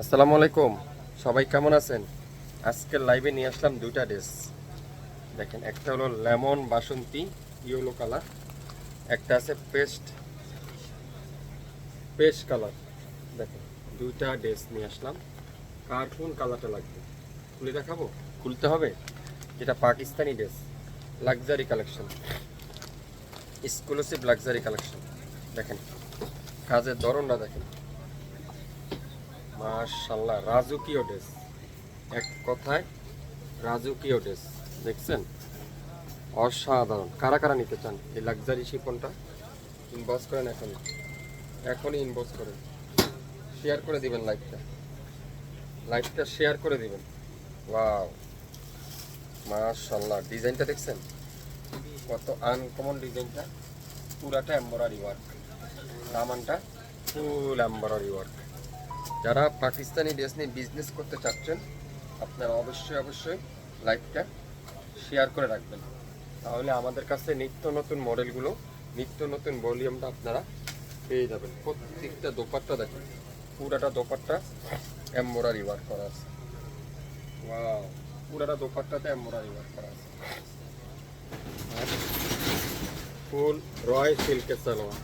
আসসালামু আলাইকুম, সবাই কেমন আছেন? আজকের লাইভে নিয়ে আসলাম দুইটা ড্রেস। দেখেন, একটা হলো লেমন বাসন্তী ইয়েলো কালার, একটা আছে পেস্ট পেস্ট কালার। দেখেন, দুইটা ড্রেস নিয়ে আসলাম। কার কোন কালারটা লাগবে খুলে দেখাবো? খুলতে হবে। যেটা Pakistani dress, luxury collection, exclusive luxury collection. দেখেন কাজের ধরনটা দেখেন, মাশাআল্লাহ, রাজকীয় ড্রেস। এক কথায় রাজকীয় ড্রেস। দেখছেন, অসাধারণ। কারা কারা নিতে চান এই লাক্সারি শিপনটা? ইনবক্স করেন, এখনই ইনবক্স করেন। শেয়ার করে দিবেন, লাইভটা শেয়ার করে দিবেন। ওয়াও, মাশাআল্লাহ, ডিজাইনটা দেখছেন কত আনকমন ডিজাইনটা। পুরাটা এমব্রয়ডারি ওয়ার্ক, দামানটা ফুল এমব্রয়ডারি ওয়ার্ক। যারা পাকিস্তানি ড্রেস নিয়ে বিজনেস করতে চাচ্ছেন, আপনারা অবশ্যই লাইভটা শেয়ার করে রাখবেন। তাহলে আমাদের কাছে নিত্য নতুন মডেলগুলো, নিত্য নতুন ভলিউমটা আপনারা পেয়ে যাবেন। প্রত্যেকটা দোপাট্টা দেখেন, পুরাটা দোপাট্টা এমব্রয়ডারি ওয়ার্ক করা আছে। ওয়াও, পুরাটা দোপাট্টাতে এমব্রয়ডারি ওয়ার্ক করা আছে। আর ফুল রয় সিল্কের সালোয়ার,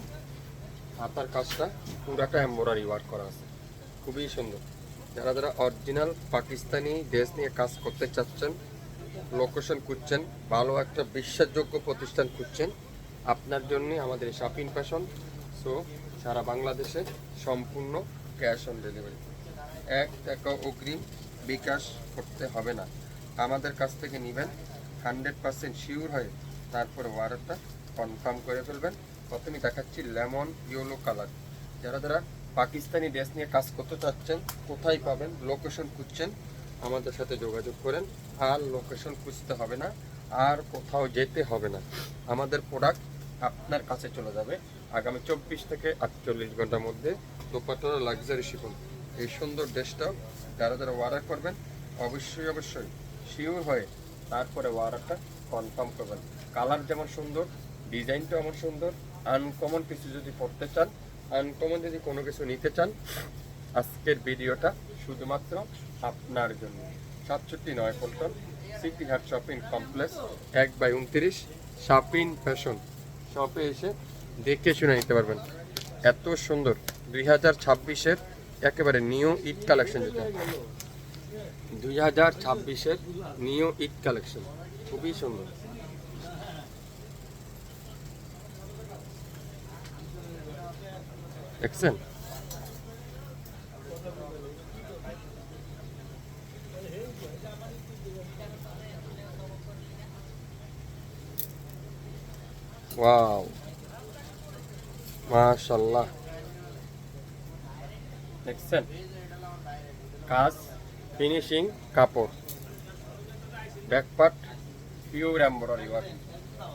হাতার কাজটা পুরাটা এমব্রয়ডারি ওয়ার্ক করা আছে, খুবই সুন্দর। যারা যারা অরিজিনাল পাকিস্তানি ড্রেস নিয়ে কাজ করতে চাচ্ছেন, লোকেশন খুঁজছেন, ভালো একটা বিশ্বাসযোগ্য প্রতিষ্ঠান খুঁজছেন, আপনার জন্য আমাদের শপিং ফ্যাশন। সো সারা বাংলাদেশে সম্পূর্ণ ক্যাশ অন ডেলিভারি, 1 টাকা অগ্রিম বিকাশ করতে হবে না। আমাদের কাছ থেকে নেবেন, 100% শিওর হয়ে তারপরে অর্ডারটা কনফার্ম করে ফেলবেন। প্রথমে দেখাচ্ছি লেমন ইয়েলো কালার। যারা যারা পাকিস্তানি ড্রেস নিয়ে কাজ করতে চাচ্ছেন, কোথায় পাবেন, লোকেশন খুঁজছেন, আমাদের সাথে যোগাযোগ করেন। আর লোকেশন খুঁজতে হবে না, আর কোথাও যেতে হবে না। আমাদের প্রোডাক্ট আপনার কাছে চলে যাবে আগামী 24 থেকে 48 ঘন্টার মধ্যে। দোপাট্টা লাক্সারি শিফন, এই সুন্দর ড্রেসটাও যারা যারা অর্ডার করবেন, অবশ্যই শিওর হয়ে তারপরে অর্ডারটা কনফার্ম করবেন। কালার যেমন সুন্দর, ডিজাইনটাও এমন সুন্দর। আনকমন কিছু যদি পড়তে চান, আনকমন যদি কোনো কিছু নিতে চান, আজকের ভিডিওটা শুধুমাত্র আপনার জন্য। 67 পল্টন, সিটি হাট শপিং কমপ্লেক্স, 1/29 শপিং ফ্যাশন শপে এসে দেখে শুনে নিতে পারবেন। এত সুন্দর 2026-এর একেবারে নিউ ঈদ কালেকশন, যেটা 2026-এর নিউ ঈদ কালেকশন, খুবই সুন্দর। দেখছেন, ওয়াও, মাশাআল্লাহ, দেখছেন কাজ, ফিনিশিং, কাপড়, ব্যাকপার্ট পিওর এমব্রয়ডারি ওয়ার্ক।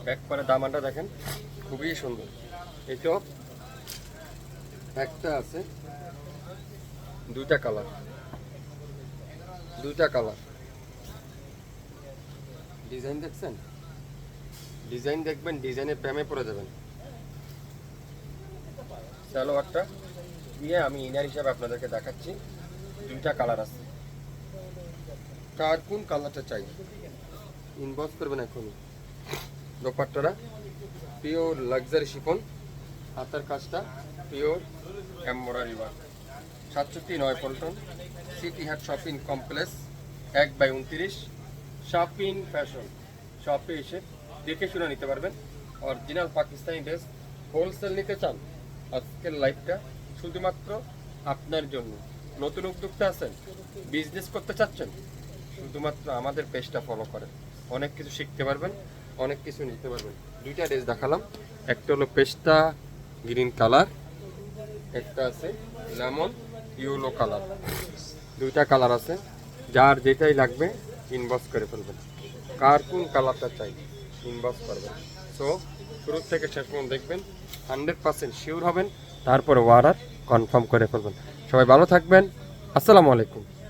ব্যাকপার্টের দামানটা দেখেন, খুবই সুন্দর। এই তো একটা আছে, দুইটা কালার, ডিজাইন দেখছেন, ডিজাইন দেখবেন, ডিজাইনের প্রেমে পড়ে যাবেন। সালোয়ারটা দিয়ে আমি ইনার হিসাবে আপনাদেরকে দেখাচ্ছি। দুইটা কালার আছে, কার কোন কালারটা চাই ইনবক্স করবেন এখনই। দোপাট্টাটা পিওর লাক্সারি শিফন, হাতার কাজটা pure embroidery work. 67 Paltan, city হাট শপিং কমপ্লেক্স, 1/29 শপিং ফ্যাশন শপে এসে দেখে শুনে নিতে পারবেন। অরিজিনাল পাকিস্তানি ড্রেস হোলসেল নিতে চান, আজকের লাইভটা শুধুমাত্র আপনার জন্য। নতুন উদ্যোক্তা আছেন, বিজনেস করতে চাচ্ছেন, শুধুমাত্র আমাদের পেজটা ফলো করেন, অনেক কিছু শিখতে পারবেন, অনেক কিছু নিতে পারবেন। দুইটা ড্রেস দেখালাম, একটা হলো পেস্টা গ্রিন কালার, একটা আছে লেমন ইয়েলো কালার। দুইটা কালার আছে, যার যেটাই লাগবে ইনবক্স করে ফেলবেন। কার কোন কালারটা চাই ইনবক্স করবেন। সো শুরু থেকে শেষ পর্যন্ত দেখবেন, 100% শিওর হবেন, তারপরে অর্ডার কনফার্ম করে ফেলবেন। সবাই ভালো থাকবেন, আসসালামু আলাইকুম।